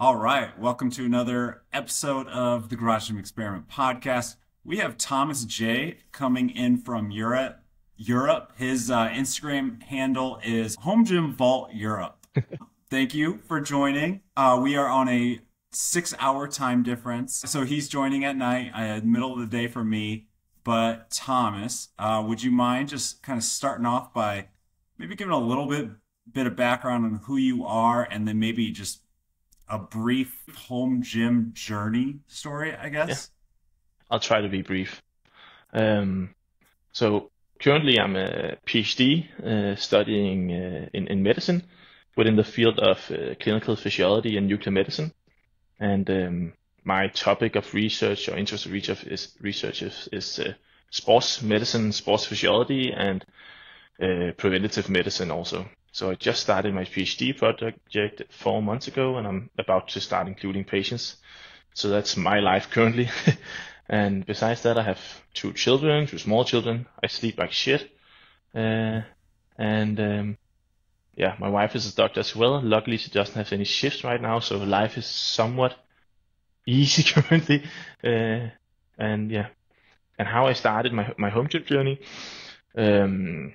All right, welcome to another episode of the Garage Gym Experiment podcast. We have Thomas J coming in from Europe. His Instagram handle is Home Gym Vault Europe. Thank you for joining. We are on a 6-hour time difference, so he's joining at night, middle of the day for me. But Thomas, would you mind just kind of starting off by maybe giving a little bit of background on who you are, and then maybe just a brief home gym journey story, I Yeah, guess. I'll try to be brief. So currently I'm a PhD studying in medicine within the field of clinical physiology and nuclear medicine. And my topic of research or interest of research is sports medicine, sports physiology, and preventative medicine also. So I just started my PhD project 4 months ago, and I'm about to start including patients. So that's my life currently. And besides that, I have two small children. I sleep like shit. Uh, and yeah, my wife is a doctor as well. Luckily, she doesn't have any shifts right now, so life is somewhat easy currently. And yeah, and how I started my home gym journey. Um,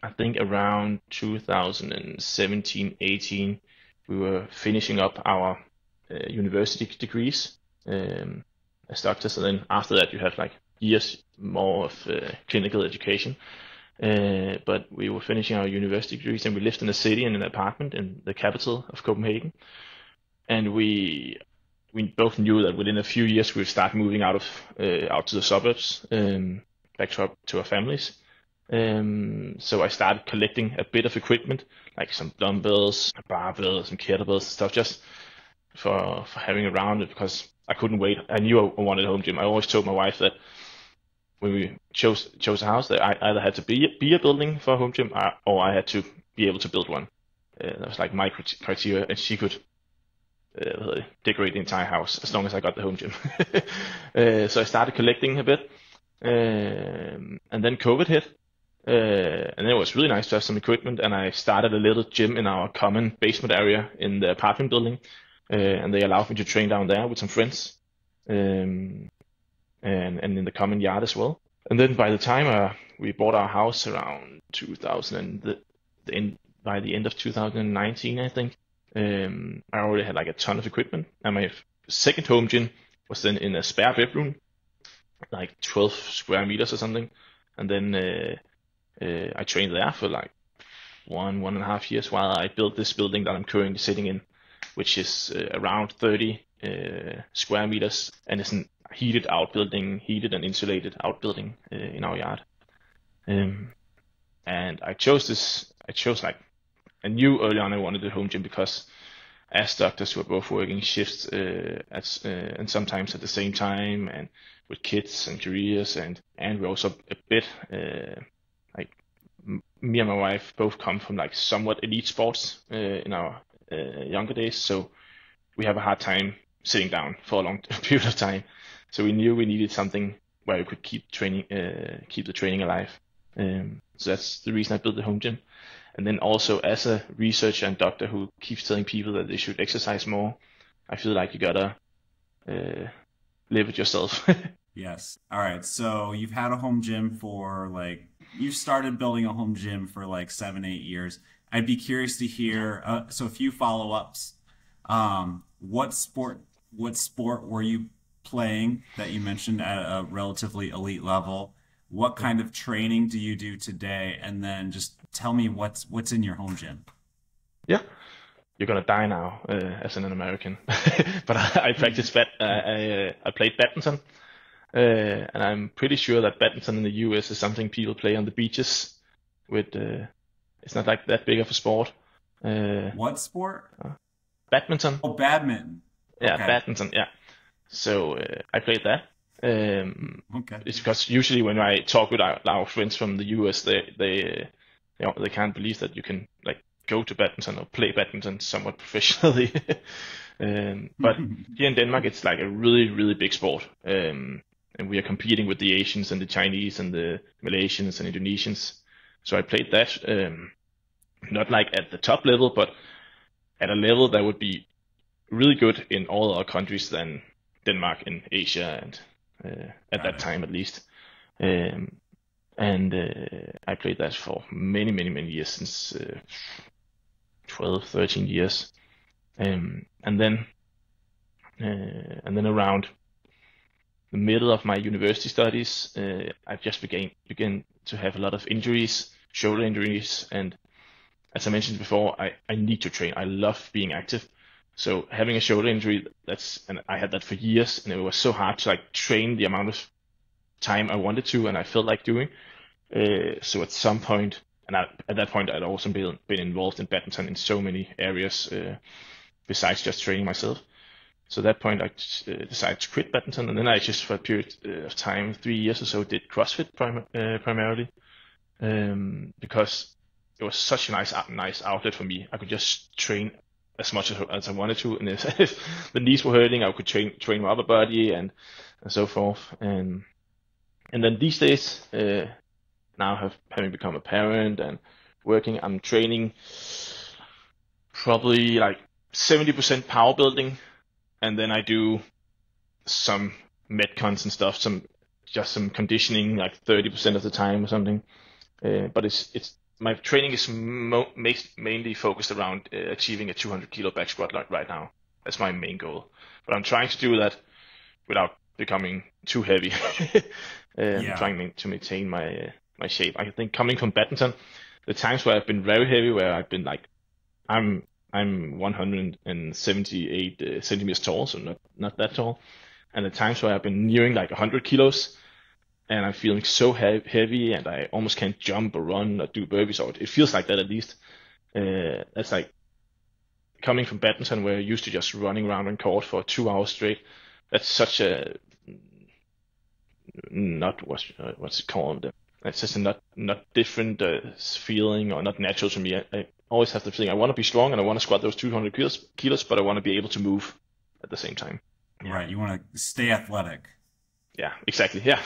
I think around 2017, 18, we were finishing up our university degrees as doctors, and then after that you have like years more of clinical education. But we were finishing our university degrees, and we lived in a city in an apartment in the capital of Copenhagen, and we both knew that within a few years we would start moving out to the suburbs, back to our families. So I started collecting a bit of equipment, like some dumbbells, barbells, and kettlebells and stuff, just for having around it because I couldn't wait. I knew I wanted a home gym. I always told my wife that when we chose a house, that I either had to be a building for a home gym, or I had to be able to build one. That was like my criteria, and she could decorate the entire house as long as I got the home gym. So I started collecting a bit, and then COVID hit. And it was really nice to have some equipment, and I started a little gym in our common basement area in the apartment building, and they allowed me to train down there with some friends, um, and in the common yard as well. And then by the time we bought our house around 2000 and by the end of 2019, I think, I already had like a ton of equipment, and my second home gym was then in a spare bedroom, like 12 square meters or something, and then I trained there for like 1.5 years while I built this building that I'm currently sitting in, which is around 30 square meters, and it's a heated and insulated outbuilding in our yard. Um, and I chose like, I knew early on I wanted a home gym because as doctors were both working shifts and sometimes at the same time, and with kids and careers, and we're also a bit like me and my wife both come from like somewhat elite sports in our younger days, so we have a hard time sitting down for a long period of time. So we knew we needed something where we could keep the training alive. So that's the reason I built the home gym. And then also as a researcher and doctor who keeps telling people that they should exercise more, I feel like you gotta live it yourself. Yes. All right. So you've had a home gym for like, you've started building a home gym for like 7, 8 years. I'd be curious to hear, so a few follow-ups. What sport were you playing that you mentioned at a relatively elite level? What Yeah. kind of training do you do today? And then just tell me what's in your home gym. Yeah, you're gonna die now as an American, but I practice I played badminton, and I'm pretty sure that badminton in the US is something people play on the beaches. With it's not like that big of a sport. Uh, What sport? Badminton, Oh, badminton. yeah, Okay. badminton, yeah. So I played that. Okay. It's because usually when I talk with our friends from the US, they can't believe that you can like go to badminton or play badminton somewhat professionally. But here in Denmark, it's like a really, really big sport. And we are competing with the Asians and the Chinese and the Malaysians and Indonesians. So I played that, not like at the top level, but at a level that would be really good in all other countries than Denmark and Asia, and at Got that it. time at least. Um, and I played that for many years, since 12, 13 years. And then around the middle of my university studies, I just began to have a lot of injuries, shoulder injuries, and as I mentioned before, I need to train. I love being active. So having a shoulder injury, and I had that for years, and it was so hard to like train the amount of time I wanted to, and I felt like doing. So at some point, at that point, I'd also been involved in badminton in so many areas, besides just training myself. So at that point, I decided to quit badminton, and then I just, for a period of time, 3 years or so, did CrossFit primarily, because it was such a nice outlet for me. I could just train as much as I wanted to, and if the knees were hurting, I could train my upper body and so forth. And then these days, now having become a parent and working, I'm training probably like 70% power building, and then I do some metcons and stuff, just some conditioning, like 30% of the time or something. But it's my training is mainly focused around achieving a 200 kilo back squat right now. That's my main goal. But I'm trying to do that without becoming too heavy. Yeah. Trying to maintain my shape. I think coming from badminton, the times where I've been very heavy, where I've been like, I'm 178 centimeters tall, so not that tall. And the times where I've been nearing like 100 kilos, and I'm feeling so heavy, and I almost can't jump or run or do burpees, or it feels like that at least. That's like coming from badminton, where I used to just running around on court for 2 hours straight. That's such a not what's it called? It's just a not different feeling, or not natural to me. I always have the feeling I want to be strong and I want to squat those 200 kilos, but I want to be able to move at the same time. Right. You want to stay athletic. Yeah, exactly. Yeah.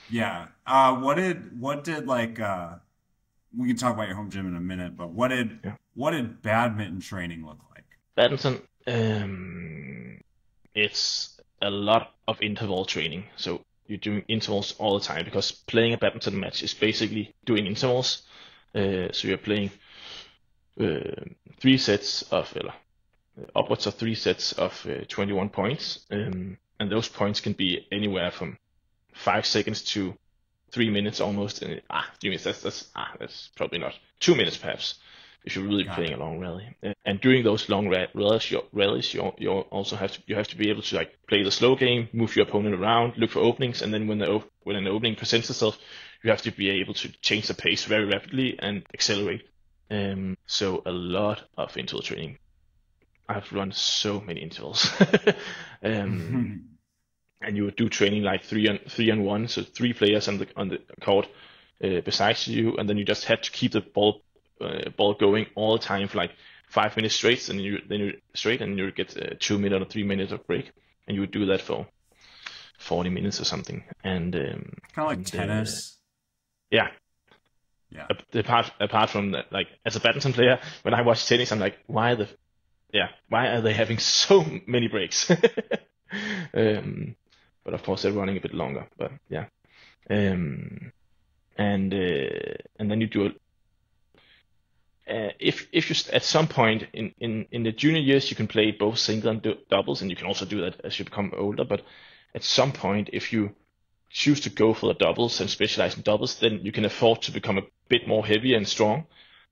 Yeah. What did like we can talk about your home gym in a minute, but what did badminton training look like? Badminton, it's a lot of interval training. So you're doing intervals all the time, because playing a badminton match is basically doing intervals. So you're playing 3 sets of upwards of 3 sets of 21 points, and those points can be anywhere from 5 seconds to 3 minutes almost. And 3 minutes, that's probably not 2 minutes perhaps, if you're really playing a long rally. And during those long rallies, you also have to be able to like play the slow game, move your opponent around, look for openings, and then when an opening presents itself, you have to be able to change the pace very rapidly and accelerate. So a lot of interval training. I've run so many intervals. And you would do training like 3-on-1, so 3 players on the court besides you, and then you just had to keep the ball going all the time for like 5 minutes straight, and then you would get a 2 minute or 3 minutes of break, and you would do that for 40 minutes or something. And kind of like tennis. Yeah. Yeah. Apart from that, like as a badminton player, when I watch tennis, I'm like, why are they having so many breaks? But of course they're running a bit longer. But yeah, and then you do if you at some point in the junior years, you can play both single and doubles, and you can also do that as you become older. But at some point, if you choose to go for the doubles and specialize in doubles, then you can afford to become a bit more heavy and strong,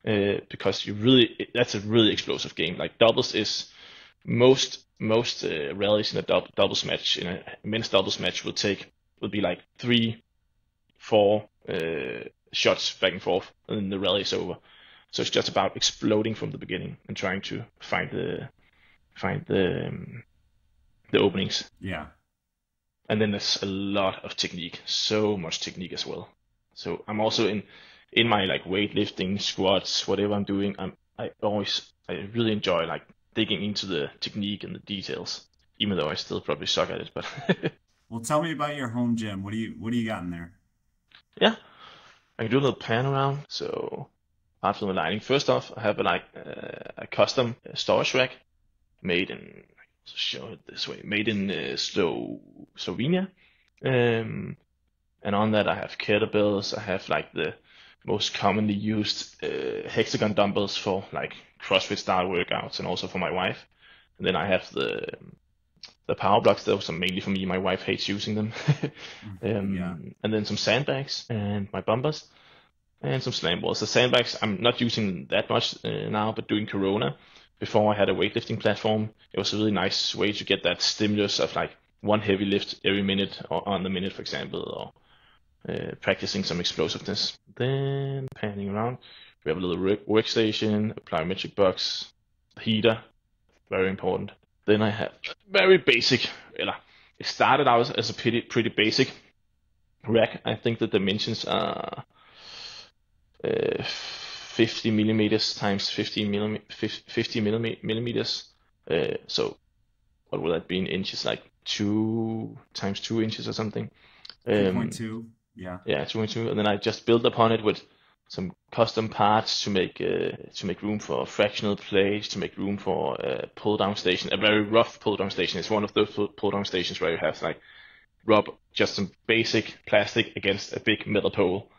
because that's a really explosive game. Like doubles is most rallies in a doubles match, in a men's doubles match, will be like 3-4 shots back and forth, and then the rally is over. So it's just about exploding from the beginning and trying to find the openings. Yeah. And then there's a lot of technique, so much technique as well. So I'm also in my like weightlifting, squats, whatever I'm doing, I really enjoy like digging into the technique and the details, even though I still probably suck at it. But well, tell me about your home gym. What do you got in there? Yeah, I can do a little pan around. So apart from the lighting, first off, I have a custom storage rack, made in, to show it this way, made in Slovenia. And on that I have kettlebells. I have like the most commonly used hexagon dumbbells for like CrossFit style workouts, and also for my wife. And then I have the power blocks. Those are mainly for me. My wife hates using them. Yeah. And then some sandbags and my bumpers and some slam balls. The sandbags I'm not using that much now, but doing Corona, before I had a weightlifting platform, it was a really nice way to get that stimulus of like one heavy lift every minute or on the minute, for example, or practicing some explosiveness. Then panning around, we have a little workstation, a plyometric box, a heater, very important. Then I have very basic, it started out as a pretty basic rack. I think the dimensions are 50 millimeters times 50 millimeters. So what would that be in inches? Like 2 times 2 inches or something. 2.2. Yeah. Yeah, 2.2. And then I just built upon it with some custom parts to make room for fractional plates, to make room for a pull down station, a very rough pull down station. It's one of those pull down stations where you have like rub just some basic plastic against a big metal pole.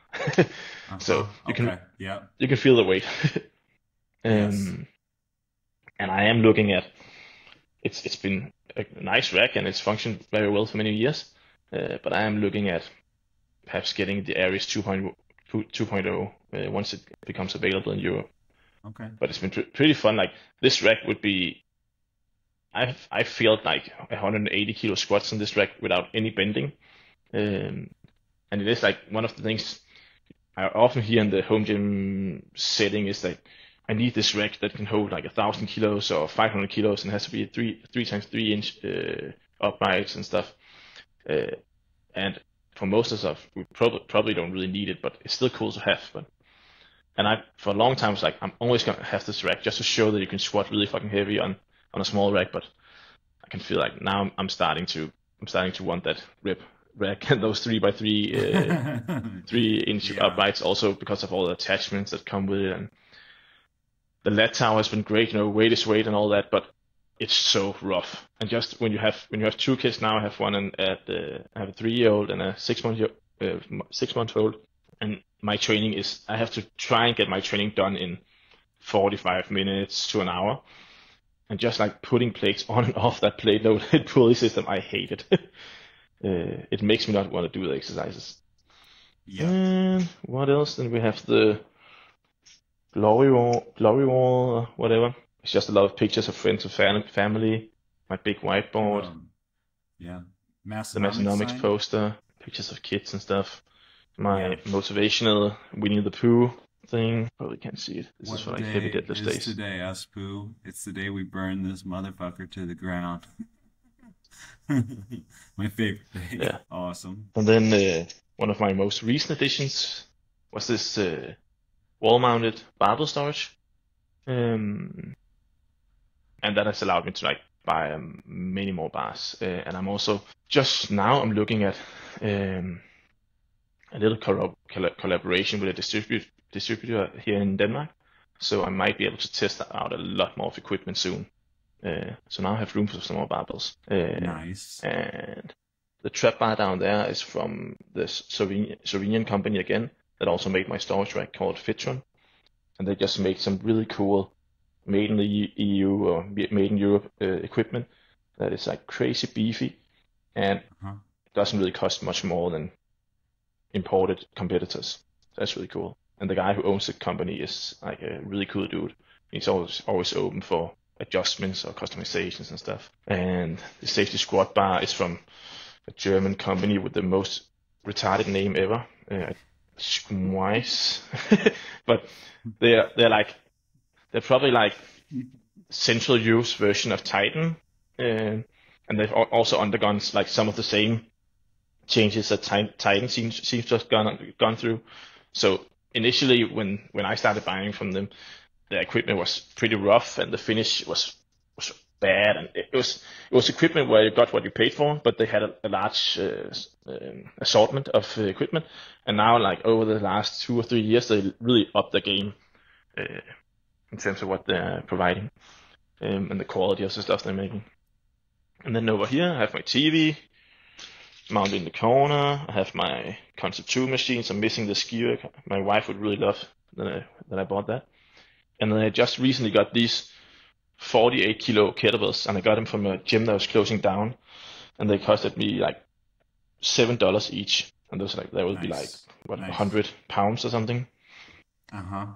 So you can feel the weight. And I am looking at it's been a nice rack and it's functioned very well for many years. But I am looking at perhaps getting the Ares 2.0 once it becomes available in Europe. Okay. But it's been pretty fun. Like this rack would be, I felt like 180 kilo squats on this rack without any bending, and it is like one of the things I often hear in the home gym setting is that I need this rack that can hold like 1,000 kilos or 500 kilos, and it has to be 3 times 3 inch uprights and stuff. And for most of us, we probably don't really need it, but it's still cool to have. And I, for a long time, was like, I'm always gonna have this rack just to show that you can squat really fucking heavy on a small rack. But I can feel like now I'm starting to want that rip rack and those 3x3 3-inch uprights, also because of all the attachments that come with it. And the lat tower has been great, weight is weight and all that, but it's so rough. And just when you have 2 kids now, I have one I have a 3-year-old and a 6-month-old, and my training is, I have to try and get my training done in 45 minutes to an hour. And just like putting plates on and off that plate loaded pulley system, I hate it. It makes me not want to do the exercises. Yeah. And what else? Then we have the glory wall, or whatever. It's just a lot of pictures of friends and family, my big whiteboard. The Massonomics poster, pictures of kids and stuff. My motivational Winnie the Pooh thing. Probably can't see it. This is for like heavy deadlift days. Today, us Pooh. It's the day we burn this motherfucker to the ground. My favorite day. Yeah. Awesome. And then one of my most recent additions was this wall-mounted barbell storage. And that has allowed me to like buy many more bars. And I'm also just now I'm looking at a little collaboration with a distributor here in Denmark. So I might be able to test out a lot more of equipment soon. So now I have room for some more barbells. Nice. And the trap bar down there is from this Slovenian company again that also made my storage rack called Fitron. And they just made some really cool made in the EU or made in Europe equipment that is like crazy beefy and doesn't really cost much more than imported competitors. That's really cool. And the guy who owns the company is like a really cool dude. He's always open for adjustments or customizations and stuff. And the safety squat bar is from a German company with the most retarded name ever, Schweiss. But they're probably like Central Europe's version of Titan, and they've also undergone like some of the same changes that Titan seems to have gone through. So initially, when I started buying from them, the equipment was pretty rough and the finish was bad, and it was equipment where you got what you paid for, but they had a large assortment of equipment. And now, like over the last 2 or 3 years, they really upped the game in terms of what they're providing. and the quality of the stuff they're making. And then over here, I have my TV mounted in the corner. I have my Concept 2 machines. I'm missing the ski rack. My wife would really love that I bought that. And then I just recently got these 48 kilo kettlebells, and I got them from a gym that was closing down, and they costed me like $7 each, and those like that would be like what, Nice. 100 pounds or something. Uh-huh.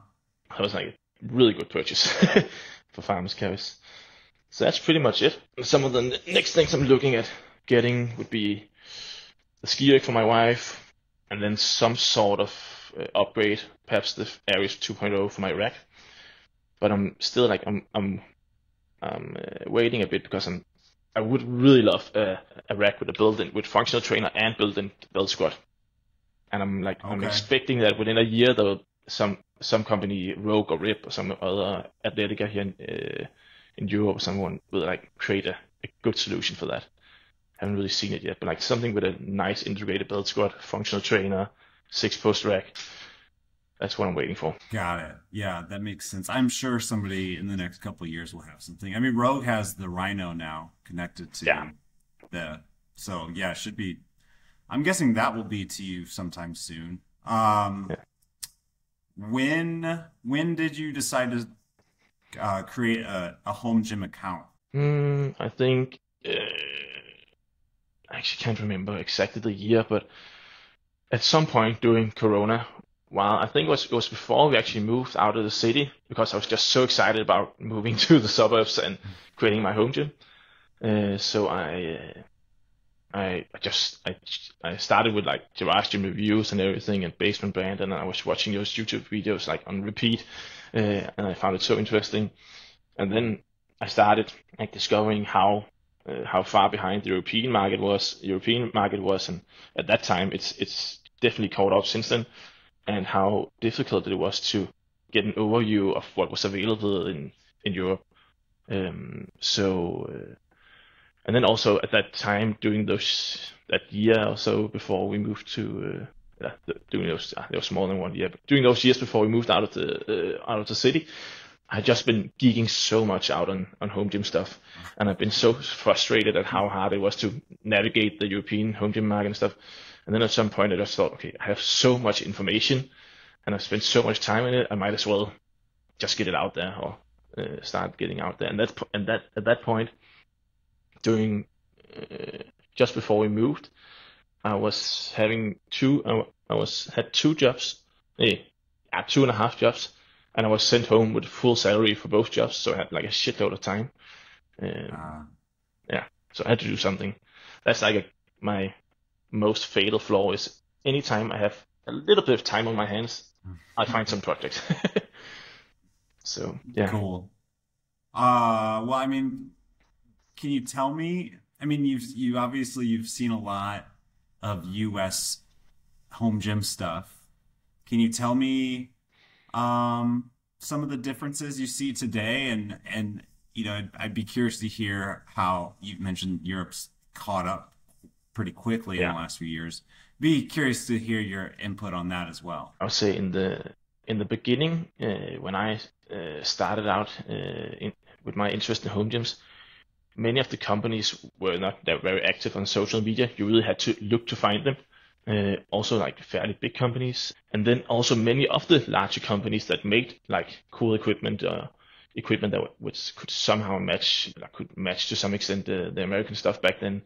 That was like a really good purchase for farmers carries. So that's pretty much it. Some of the next things I'm looking at getting would be the ski rack for my wife, and then some sort of upgrade, perhaps the Aries 2.0 for my rack. But I'm still like I'm waiting a bit because I would really love a rack with a built-in with functional trainer and built-in belt squat. And I'm Okay. expecting that within a year there will some company, Rogue or Rip or some other Athletica here in Europe, someone will like create a good solution for that. Haven't really seen it yet, but like something with a nice integrated belt squat, functional trainer, 6-post rack. That's what I'm waiting for. Got it. Yeah, that makes sense. I'm sure somebody in the next couple of years will have something. I mean, Rogue has the Rhino now connected to Yeah. so yeah, it should be. I'm guessing that will be to you sometime soon. Yeah. When did you decide to create a home gym account? I think I actually can't remember exactly the year, but at some point during Corona, while I think it was before we actually moved out of the city, because I was just so excited about moving to the suburbs and creating my home gym. So I started with like Garage Gym reviews and everything and Basement Brand, and I was watching those YouTube videos like on repeat, and I found it so interesting. And then I started like discovering how far behind the European market was, and at that time it's definitely caught up since then, and how difficult it was to get an overview of what was available in Europe. And then also at that time, during that year or so before we moved to doing those, there was more than 1 year, but during those years before we moved out of the city, I had just been geeking so much out on home gym stuff, and I've been so frustrated at how hard it was to navigate the European home gym market and stuff. And then at some point, I just thought, okay, I have so much information, and I've spent so much time in it, I might as well just get it out there or start getting out there. And at that point, during just before we moved, I was having had 2 jobs, 2.5 jobs, and I was sent home with full salary for both jobs, so I had like a shitload of time. Yeah, so I had to do something. That's like my most fatal flaw is anytime I have a little bit of time on my hands, I find some project. So yeah. Cool. Well, I mean, can you tell me? I mean, you obviously you've seen a lot of U.S. home gym stuff. Can you tell me some of the differences you see today? And you know, I'd be curious to hear how you mentioned Europe's caught up pretty quickly in the last few years. Be curious to hear your input on that as well. I would say in the beginning, when I started out with my interest in home gyms, many of the companies were not that very active on social media. You really had to look to find them. Also like fairly big companies, and then also many of the larger companies that made like cool equipment that could somehow could match to some extent the American stuff back then.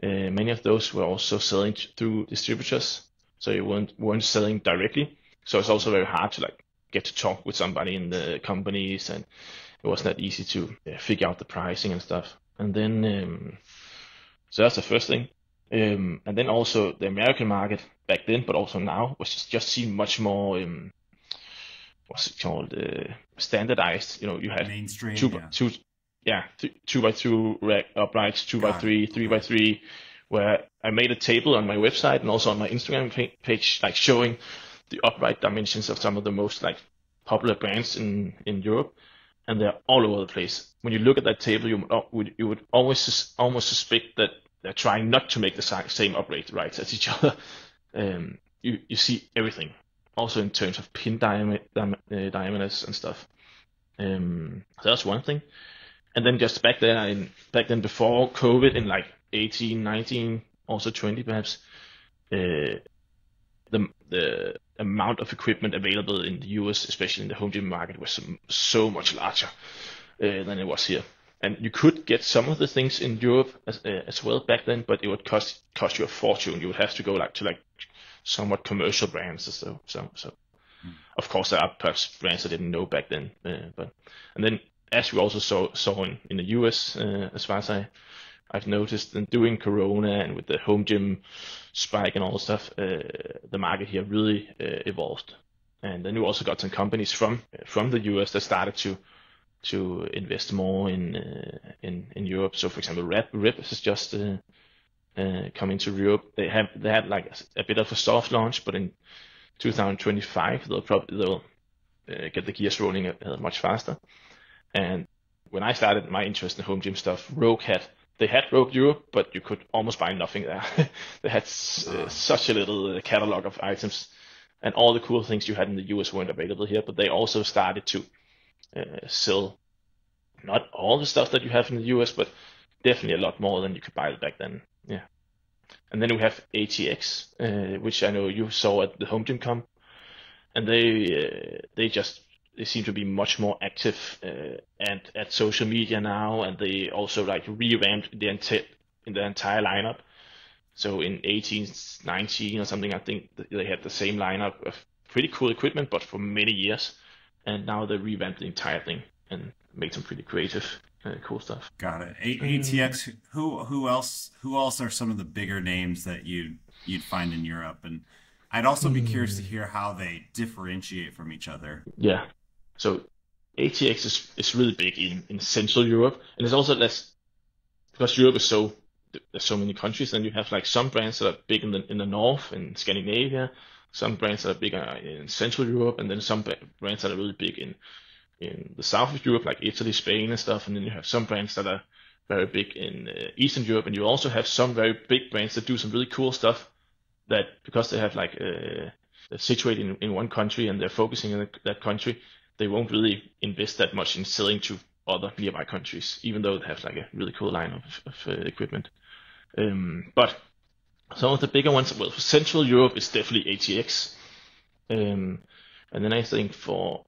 Many of those were also selling through distributors, so you weren't selling directly. So it's also very hard to like get to talk with somebody in the companies, and it wasn't that easy to figure out the pricing and stuff. And then so that's the first thing. And then also the American market back then, but also now, was just seemed much more what's it called, standardized. You know, you had Mainstream, 2x2 rack uprights, 2x3, 3x3, where I made a table on my website and also on my Instagram page, like showing the upright dimensions of some of the most like popular brands in Europe, and they're all over the place. When you look at that table, you would always almost suspect that they're trying not to make the same upright as each other. You see everything, also in terms of pin diameters and stuff. So that's one thing. And then just back then before COVID in like 18, 19, also 20 perhaps, the amount of equipment available in the US, especially in the home gym market, was so much larger than it was here. And you could get some of the things in Europe as well back then, but it would cost you a fortune. You would have to go to somewhat commercial brands or so. Of course, there are perhaps brands I didn't know back then, and then as we also saw in the US, as far as I've noticed, and during Corona and with the home gym spike and all the stuff, the market here really evolved. And then we also got some companies from the US that started to invest more in Europe. So, for example, RIP has just come into Europe. They had like a bit of a soft launch, but in 2025 they'll get the gears rolling much faster. And when I started my interest in home gym stuff, they had Rogue Europe, but you could almost buy nothing there. They had such a little catalog of items, and all the cool things you had in the US weren't available here. But they also started to sell not all the stuff that you have in the US, but definitely a lot more than you could buy back then. Yeah. And then we have ATX, which I know you saw at the Home Gym Con, and they seem to be much more active and at social media now, and they also like revamped the entire lineup. So in 18, 19 or something, I think they had the same lineup of pretty cool equipment, but for many years. And now they revamped the entire thing and made some pretty creative, cool stuff. Got it. ATX. Who else are some of the bigger names that you'd find in Europe? And I'd also be curious to hear how they differentiate from each other. Yeah. So ATX is really big in Central Europe, and it's also less because Europe is there's so many countries, and you have like some brands that are big in the north in Scandinavia, some brands that are bigger in Central Europe, and then some brands that are really big in the south of Europe, like Italy, Spain, and stuff. And then you have some brands that are very big in Eastern Europe, and you also have some very big brands that do some really cool stuff. That because they have like they're situated in one country and they're focusing in that country, they won't really invest that much in selling to other nearby countries, even though they have like a really cool lineup of equipment. But some of the bigger ones, well, for Central Europe, it's definitely ATX. And then I think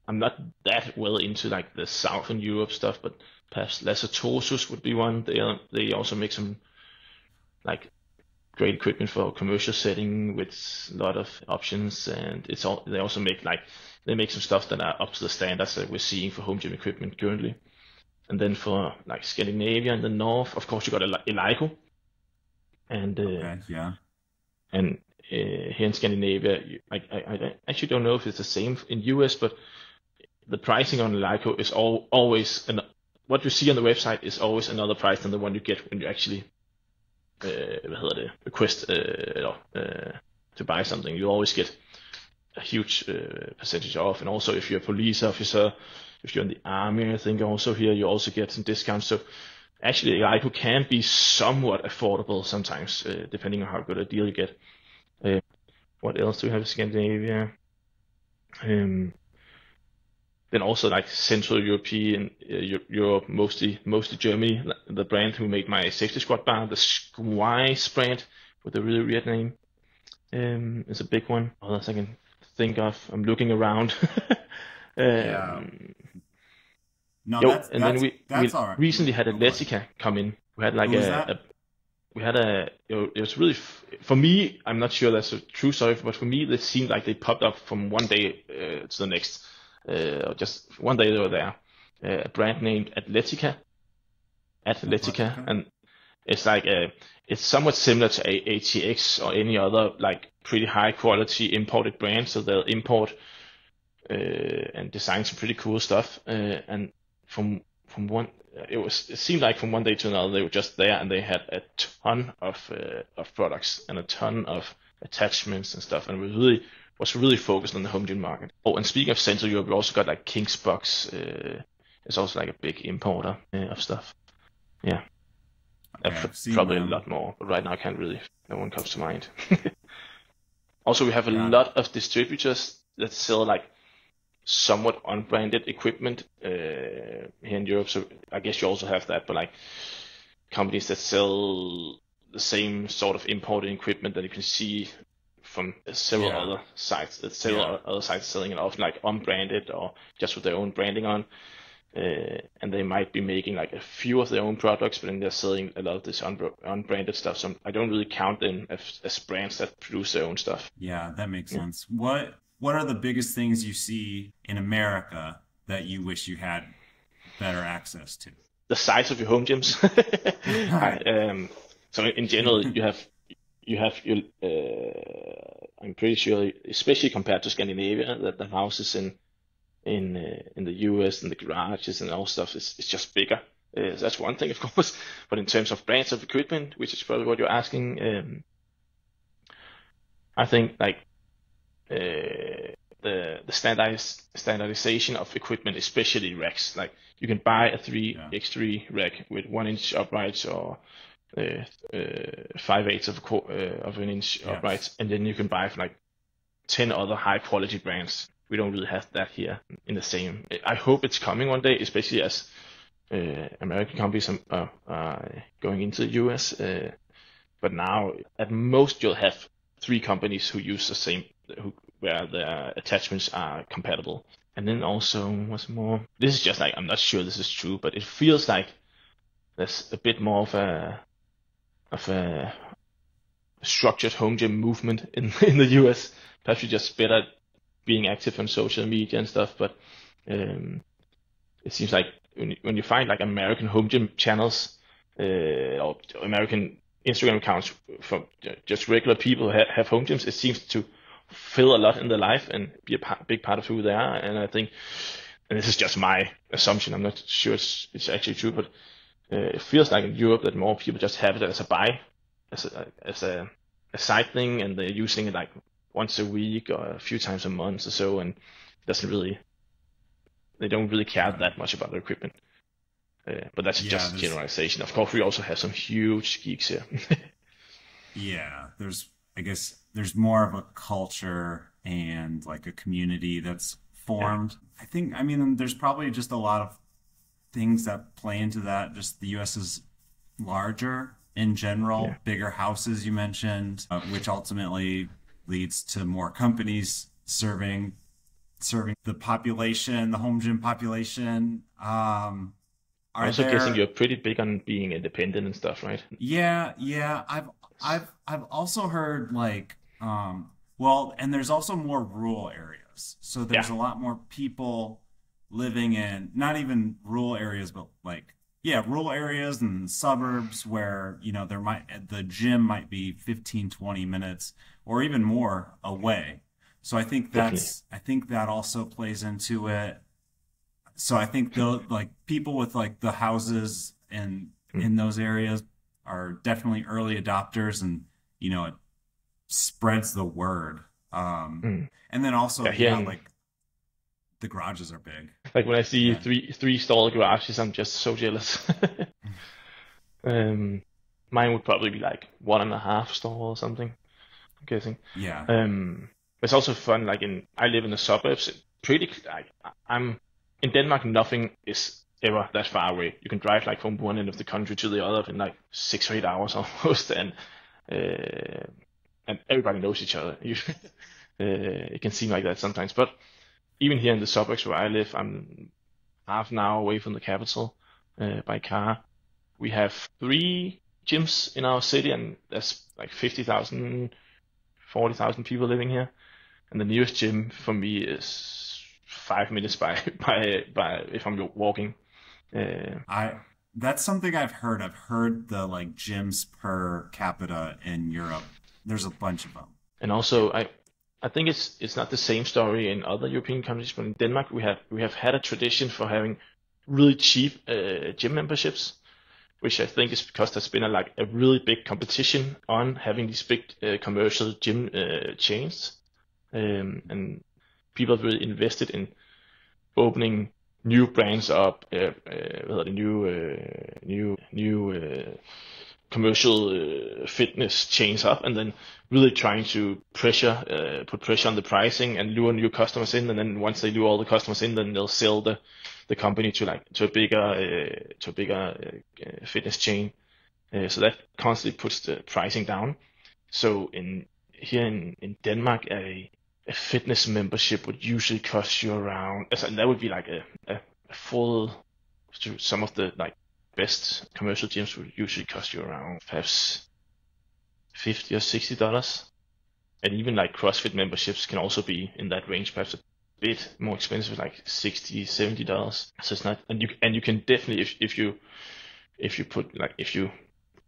I'm not that well into like the Southern Europe stuff, but perhaps Lasse Tosus would be one. They also make some like great equipment for commercial setting with a lot of options, and they also make they make some stuff that are up to the standards that we're seeing for home gym equipment currently. And then for like Scandinavia and the north, of course, you got Eleiko. And and here in Scandinavia, I actually don't know if it's the same in US, but the pricing on Eleiko is always what you see on the website is always another price than the one you get when you actually request to buy something. You always get a huge percentage off, and also if you're a police officer, if you're in the army, I think also here you also get some discounts. So actually, Eleiko can be somewhat affordable sometimes, depending on how good a deal you get. What else do we have in Scandinavia? Then also like Central European Europe, mostly Germany. The brand who made my safety squat bar, the Squeeze brand, with a really weird name, is a big one. What else I can think of? I'm looking around. Yeah. No, and then we all right. recently had Atletica come in. We had like it was really, for me, I'm not sure that's a true story, but for me, it seemed like they popped up from one day to the next. Just one day they were there. A brand named Atletica, and it's like it's somewhat similar to ATX or any other like pretty high quality imported brand. So they'll import and design some pretty cool stuff. And it seemed like from one day to another they were just there, and they had a ton of products and a ton of attachments and stuff, and was really focused on the home gym market. Oh, and speaking of Central Europe, we also got like Kingsbox. It's also like a big importer of stuff. Yeah, okay, probably a lot more, but right now no one comes to mind. Also, we have a lot of distributors that sell like somewhat unbranded equipment here in Europe. So I guess you also have that, but like companies that sell the same sort of imported equipment that you can see from several Yeah. other sites. That Yeah. several other sites selling it often like unbranded or just with their own branding on. And they might be making like a few of their own products, but then they're selling a lot of this unbranded stuff. So I don't really count them as brands that produce their own stuff. Yeah, that makes Yeah. sense. What are the biggest things you see in America that you wish you had better access to? The size of your home gyms. So in general, you have your. I'm pretty sure, especially compared to Scandinavia, that the houses in the US and the garages and all stuff is just bigger. So that's one thing, of course. But in terms of brands of equipment, which is probably what you're asking, I think like the standardization of equipment, especially racks. Like you can buy a Yeah. 3x3 rack with 1 inch uprights or 5/8 of an inch Yes. uprights, and then you can buy for like 10 other high quality brands. We don't really have that here in the same. I hope it's coming one day, especially as American companies are going into the US. But now, at most, you'll have 3 companies who use the same, where their attachments are compatible. And then also, what's more? This is just like, I'm not sure this is true, but it feels like there's a bit more of a structured home gym movement in the US. Perhaps you're just better at being active on social media and stuff, but it seems like when you find like American home gym channels or American Instagram accounts from just regular people who have home gyms, it seems to fill a lot in their life and be a big part of who they are. And I think, and this is just my assumption, I'm not sure it's actually true, but it feels like in Europe that more people just have it as a buy, as a side thing, and they're using it like once a week or a few times a month or so, and they don't really care Right. that much about their equipment. But that's Yeah, just a generalization. Of course, we also have some huge geeks here. I guess there's more of a culture and like a community that's Yeah, formed. I mean, there's probably just a lot of things that play into that. Just the US is larger in yeah, general, bigger houses you mentioned, which ultimately leads to more companies serving the population, the home gym population. I'm Are also guessing there you're pretty big on being independent and stuff, right? Yeah, yeah. I've also heard like well, and there's also more rural areas. So Yeah, there's a lot more people living in not even rural areas, but like yeah, rural areas and suburbs where, the gym might be 15, 20 minutes or even more away. So definitely. I think that also plays into it. So I think the like people with like the houses Mm, in those areas are definitely early adopters, and it spreads the word. mm. And then Yeah, also, here yeah, in like the garages are big. like when I see Yeah. three stall garages, I'm just so jealous. um, Mine would probably be like 1.5 stall or something. I'm guessing. Yeah. Um, it's also fun. Like I live in the suburbs. Pretty like I'm in Denmark. Nothing is ever that far away. You can drive like from one end of the country to the other in like 6 or 8 hours almost, uh, and everybody knows each other. It can seem like that sometimes, but even here in the suburbs where I live, I'm half an hour away from the capital by car. We have 3 gyms in our city, and there's like 50,000, 40,000 people living here. And the nearest gym for me is 5 minutes by by if I'm walking. Uh, I That's something I've heard. I've heard the like gyms per capita in Europe. There's a bunch of them. and Yeah. also I think it's not the same story in other European countries, but in Denmark we have had a tradition for having really cheap gym memberships, which I think is because there's been like a really big competition on having these big commercial gym chains, and people have really invested in opening new brands up, hvad hedder det, new commercial fitness chains up, and then really trying to put pressure on the pricing and lure new customers in. And then once they lure all the customers in, then they'll sell the company to a bigger fitness chain. So that constantly puts the pricing down. So here in Denmark, a fitness membership would usually cost you around, and that would be like a full, to some of the like best commercial gyms would usually cost you around perhaps $50 or $60. And even like CrossFit memberships can also be in that range, perhaps a bit more expensive, like $60, $70. So it's not, and you can definitely, if you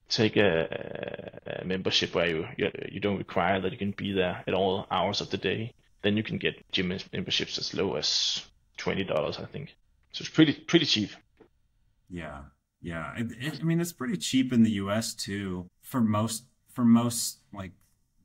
take a membership where you don't require that you can be there at all hours of the day, then you can get gym memberships as low as $20, I think. So it's pretty cheap. Yeah. I mean, it's pretty cheap in the US too for most like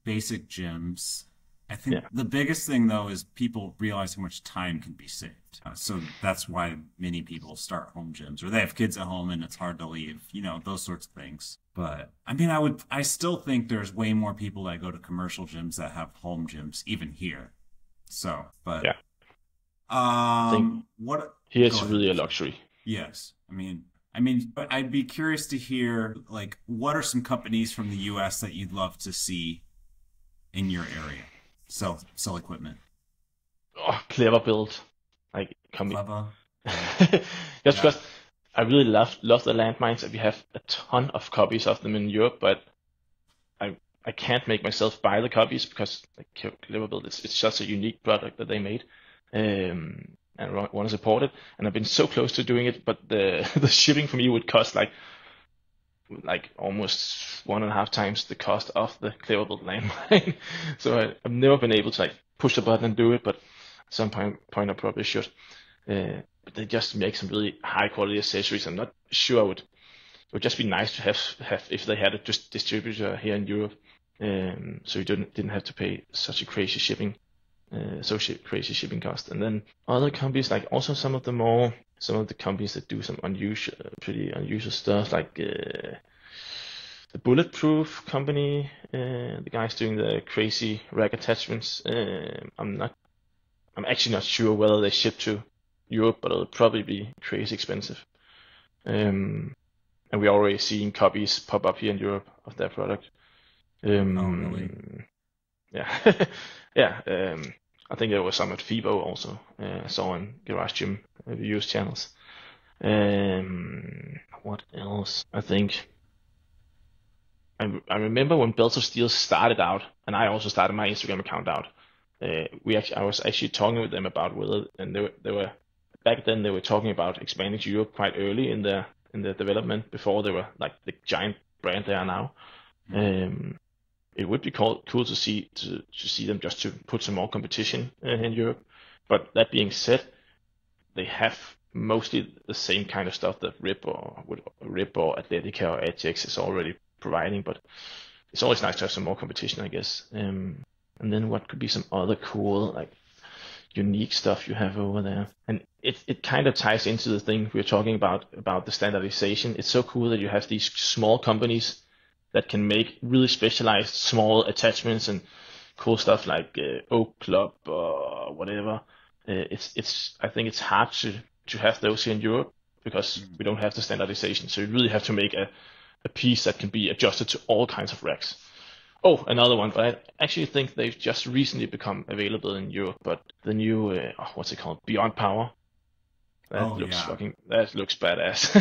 basic gyms. I think the biggest thing though is people realize how much time can be saved. So that's why many people start home gyms, or they have kids at home and it's hard to leave, those sorts of things. But I mean, I still think there's way more people that go to commercial gyms that have home gyms, even here. So, but yeah, I think here it's really a luxury. Yes, I mean, but I'd be curious to hear, like, what are some companies from the US that you'd love to see in your area? Sell equipment. Oh, Clever Build, like Clever. Just because I really love the landmines, and we have a ton of copies of them in Europe, but I can't make myself buy the copies because like Clever Build, it's such a unique product that they made, and I want to support it. And I've been so close to doing it, but the shipping for me would cost like almost 1.5 times the cost of the Clever Build landmine. So I've never been able to like push the button and do it, but at some point I probably should. But they just make some really high quality accessories. I'm not sure it would just be nice to have if they had a just distributor here in Europe, so you didn't have to pay such a crazy shipping cost. And then other companies, like also some of the companies that do some pretty unusual stuff, like the Bulletproof company, the guys doing the crazy rack attachments. I'm actually not sure whether they ship to Europe, but it'll probably be crazy expensive. And we're already seeing copies pop up here in Europe of their product. Oh, really? Yeah. Yeah. I think there was some at FIBO also. I saw on Garage Gym reviews channels. What else? I think I remember when Belts of Steel started out, and I also started my Instagram account out. I was actually talking with them about whether, and they were back then they were talking about expanding to Europe quite early in their development before they were like the giant brand they are now. It would be cool to see them just to put some more competition in Europe. But that being said, they have mostly the same kind of stuff that RIP or Athletica or Ajax is already providing. But it's always nice to have some more competition, I guess. And then what could be some other cool, like unique stuff you have over there? And it kind of ties into the thing we were talking about the standardization. It's so cool that you have these small companies that can make really specialized small attachments and cool stuff like Oak Club or whatever. I think it's hard to have those here in Europe because we don't have the standardization. So you really have to make a piece that can be adjusted to all kinds of racks. Oh, another one, but I actually think they've just recently become available in Europe. But the new what's it called? Beyond Power. That looks badass.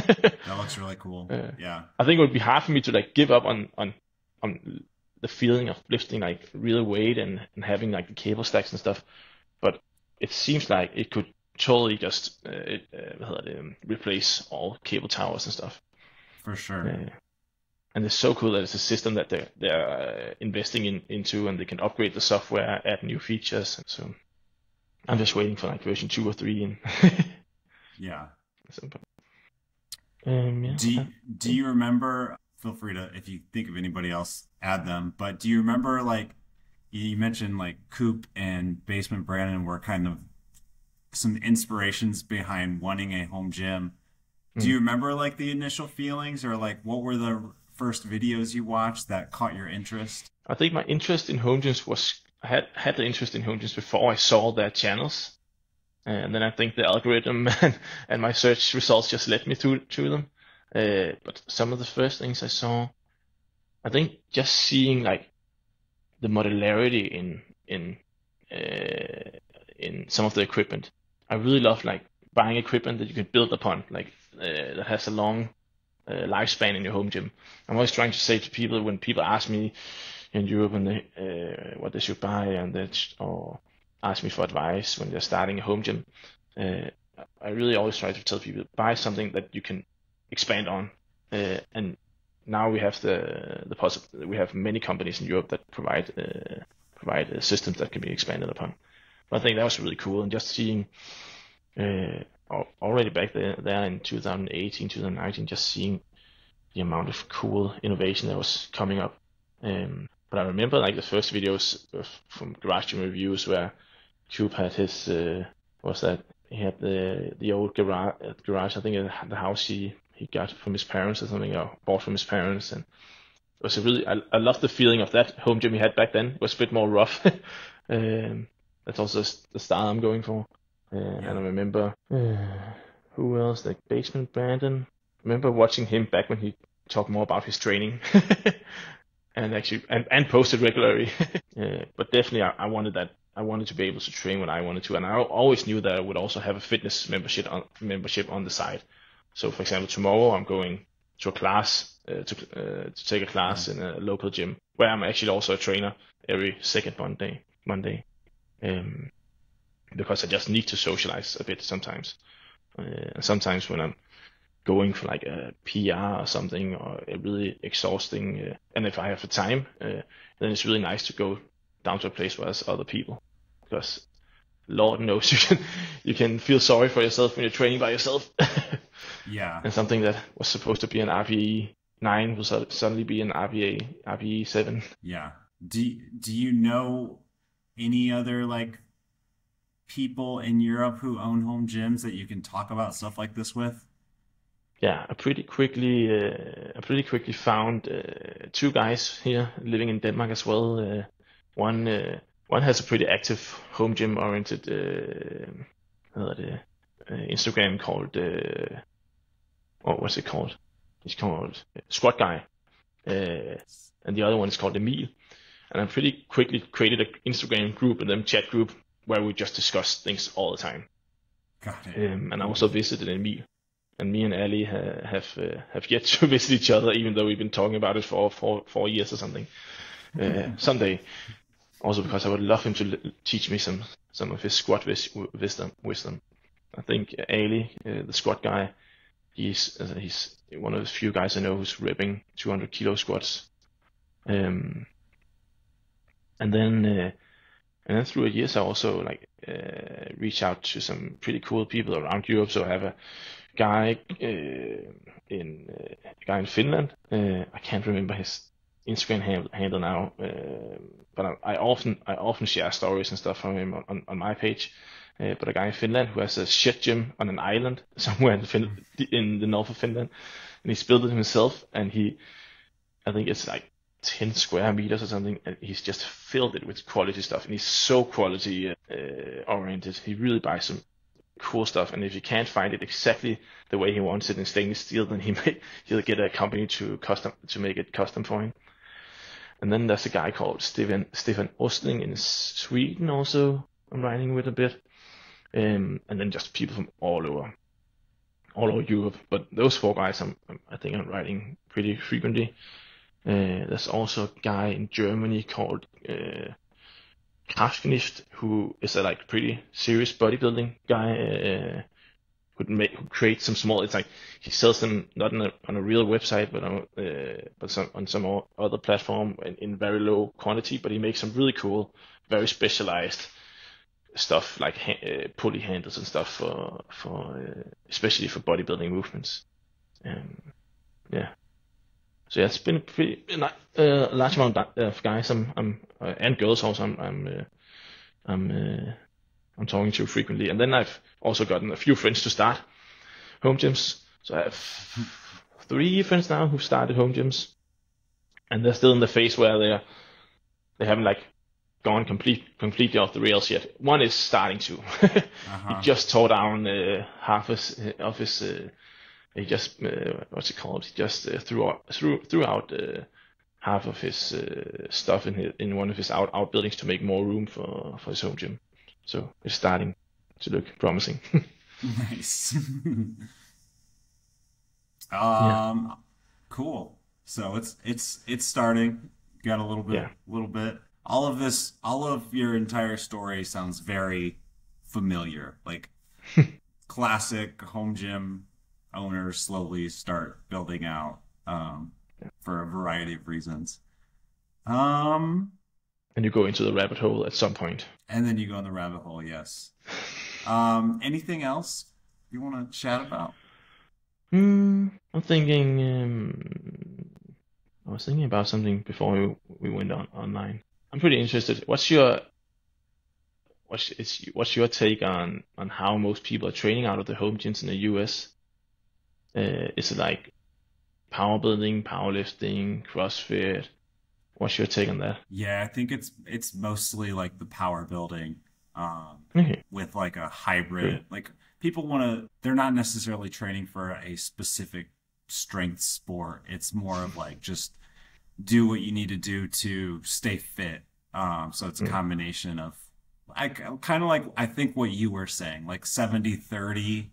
That looks really cool. Yeah. I think it would be hard for me to like give up on the feeling of lifting like real weight and having like the cable stacks and stuff. But it seems like it could totally just replace all cable towers and stuff. For sure. And it's so cool that it's a system that they're investing into, and they can upgrade the software, add new features. So I'm just waiting for like version 2 or 3 and yeah. Do you remember, feel free to, if you think of anybody else, add them, but do you remember, like, you mentioned like Coop and Basement Brandon were kind of some inspirations behind wanting a home gym. Do you remember like the initial feelings, or like what were the first videos you watched that caught your interest? I think my interest in home gyms I had the interest in home gyms before I saw their channels. And then I think the algorithm and my search results just led me to them. But some of the first things I saw, I think just seeing like the modularity in some of the equipment. I really love like buying equipment that you can build upon, like that has a long lifespan in your home gym. I'm always trying to say to people when people ask me in Europe and what they should buy or ask me for advice when they're starting a home gym. I really always try to tell people buy something that you can expand on. And now we have we have many companies in Europe that provide systems that can be expanded upon. But I think that was really cool, and just seeing already back there in 2018, 2019, just seeing the amount of cool innovation that was coming up. But I remember like the first videos from Garage Gym Reviews where Cube had his he had the old garage, I think the house he got from his parents or something, or bought from his parents, and it was I loved the feeling of that home gym he had back then. It was a bit more rough. That's also the style I'm going for. And I remember who else, like Basement Brandon. I remember watching him back when he talked more about his training. And actually and posted regularly. But definitely I wanted that. I wanted to be able to train when I wanted to, and I always knew that I would also have a fitness membership on the side. So for example, tomorrow I'm going to a class to take a class in a local gym where I'm actually also a trainer every second Monday. Because I just need to socialize a bit sometimes. And sometimes when I'm going for like a PR or something, or a really exhausting, and if I have the time, then it's really nice to go down to a place where there's other people, because Lord knows you can feel sorry for yourself when you're training by yourself. Yeah. And something that was supposed to be an RPE 9 will suddenly be an RPE 7. Yeah. Do you know any other like people in Europe who own home gyms that you can talk about stuff like this with? Yeah, I pretty quickly found two guys here living in Denmark as well. One has a pretty active home gym oriented Instagram called what's it called? It's called Squat Guy, and the other one is called Emil. And I pretty quickly created an Instagram group and then chat group where we just discuss things all the time. Got it. And I also visited Emil. And me and Ali have yet to visit each other, even though we've been talking about it for 4 years or something. Someday, also because I would love him to teach me some of his squat wisdom. I think Ali, the squat guy, he's one of the few guys I know who's ripping 200 kilo squats. And then through the years I also reach out to some pretty cool people around Europe. So I have a guy in Finland. I can't remember his Instagram handle now, but I often share stories and stuff from him on my page. But a guy in Finland who has a shed gym on an island somewhere in the north of Finland, and he's built it himself, and I think it's like 10 square meters or something, and he's just filled it with quality stuff, and he's so quality oriented. He really buys some cool stuff, and if he can't find it exactly the way he wants it in stainless steel, then he'll get a company to make it custom for him. And then there's a guy called Stefan Ostling in Sweden also I'm writing with a bit, and then just people from all over Europe. But those four guys I think I'm writing pretty frequently. There's also a guy in Germany called Kraftknift, who is a pretty serious bodybuilding guy, who creates some small. It's like he sells them not on a real website, but on some other platform in very low quantity. But he makes some really cool, very specialized stuff like pulley handles and stuff for especially for bodybuilding movements. Yeah. So yeah, it's been a large amount of guys and girls also I'm talking to frequently. And then I've also gotten a few friends to start home gyms. So I have 3 friends now who've started home gyms. and they're still in the phase where they haven't like gone completely off the rails yet. One is starting to. He Uh-huh. just tore down half of his. He just what's it called? He just threw out half of his stuff in one of his outbuildings to make more room for his home gym. So it's starting to look promising. Nice. Yeah, Cool. So it's starting. Got a yeah, little bit. All of your entire story sounds very familiar. Like classic home gym owners slowly start building out for a variety of reasons. Um, and you go into the rabbit hole at some point. and then you go in the rabbit hole, yes. Anything else you want to chat about? I'm thinking. I was thinking about something before we went online. I'm pretty interested. What's your take on how most people are training out of the home gyms in the US? Is it like power building, powerlifting, CrossFit? What's your take on that? Yeah, I think it's mostly like the power building, Okay, with like a cool. hybrid. Like people want to, they're not necessarily training for a specific strength sport. It's more of like just do what you need to do to stay fit. So it's a Mm, combination of, I kind of like, I think what you were saying, like 70-30,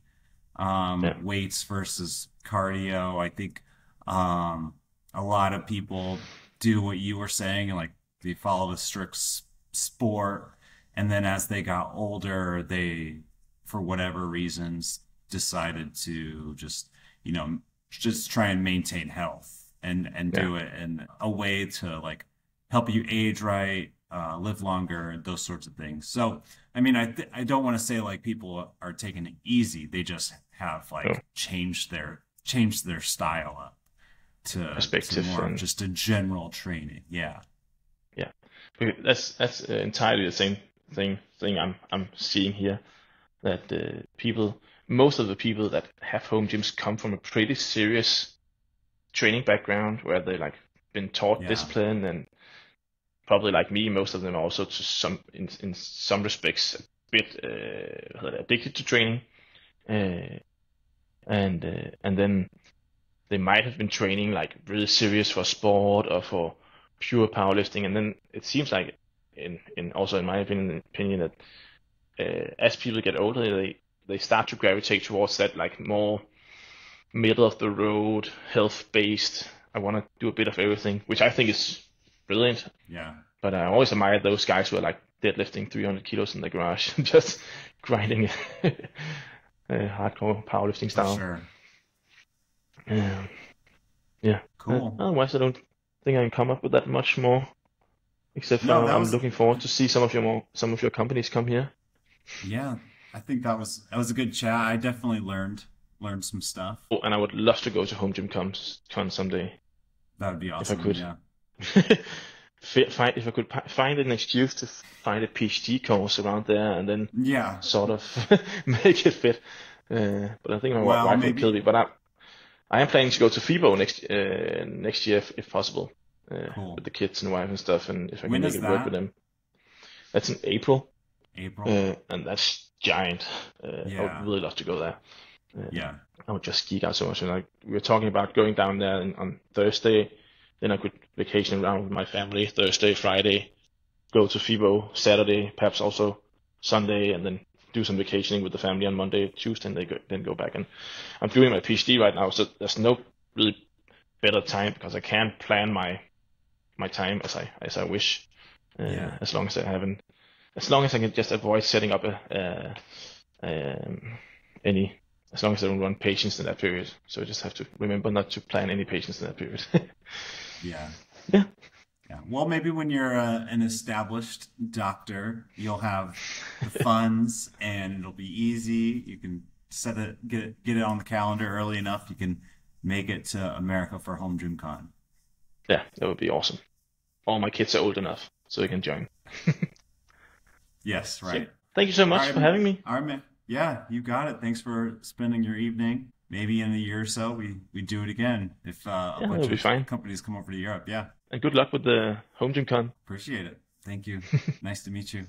yeah, weights versus cardio. I think, a lot of people do what you were saying and like they follow the strict sport. And then as they got older, they, for whatever reasons, decided to just, just try and maintain health and yeah. do it in a way to like help you age right, live longer, those sorts of things. So, I mean, I don't want to say like people are taking it easy. They just have So like changed their style up to perspective more of and just a general training. Yeah. yeah, but that's entirely the same thing I'm seeing here. That most of the people that have home gyms come from a pretty serious training background where they like been taught Yeah. discipline and probably like me, most of them also to some in some respects a bit addicted to training, uh, and then they might have been training like really serious for sport or for pure powerlifting, and then it seems like in also in my opinion that as people get older, they start to gravitate towards that like more middle of the road, health based. I want to do a bit of everything, which I think is brilliant. Yeah. But I always admire those guys who are like deadlifting 300 kilos in the garage, just grinding hardcore powerlifting For style. sure. Um, yeah. Cool. Otherwise, I don't think I can come up with that much more. Except for No, I'm looking forward to see some of your companies come here. yeah, I think that was a good chat. I definitely learned some stuff. Oh, and I would love to go to Home Gym Con someday That would be if I awesome. could. Yeah. If I could find an excuse to find a PhD course around there and then Yeah. sort of make it fit. But I think my Well, wife will kill maybe. me. But I am planning to go to FIBO next year if possible, Cool. with the kids and wife and stuff, and if I can When make is it work with that? them. That's in April, April. and that's giant. I would Yeah. really love to go there. Yeah. I would just geek out so much. And like we were talking about going down there on Thursday, then I could vacation around with my family Thursday, Friday, go to FIBO Saturday, perhaps also Sunday, and then do some vacationing with the family on Monday, Tuesday, and then go back. And I'm doing my PhD right now, so there's no really better time because I can't plan my time as I wish. Yeah. As long as as long as I can just avoid setting up any, as long as I don't run patients in that period. So I just have to remember not to plan any patients in that period. Yeah. Yeah. Yeah. Well, maybe when you're an established doctor, you'll have the funds and it'll be easy. You can get it on the calendar early enough. You can make it to America for Home Gym Con. Yeah, that would be awesome. All my kids are old enough, so they can join. Yes, So right. thank you so All much right. for having me. All right, man. Yeah, you got it. Thanks for spending your evening. maybe in a year or so we do it again if a Yeah, bunch it'll be of fine. companies come over to Europe. Yeah, And good luck with the Home Gym Con. appreciate it. Thank you. Nice to meet you.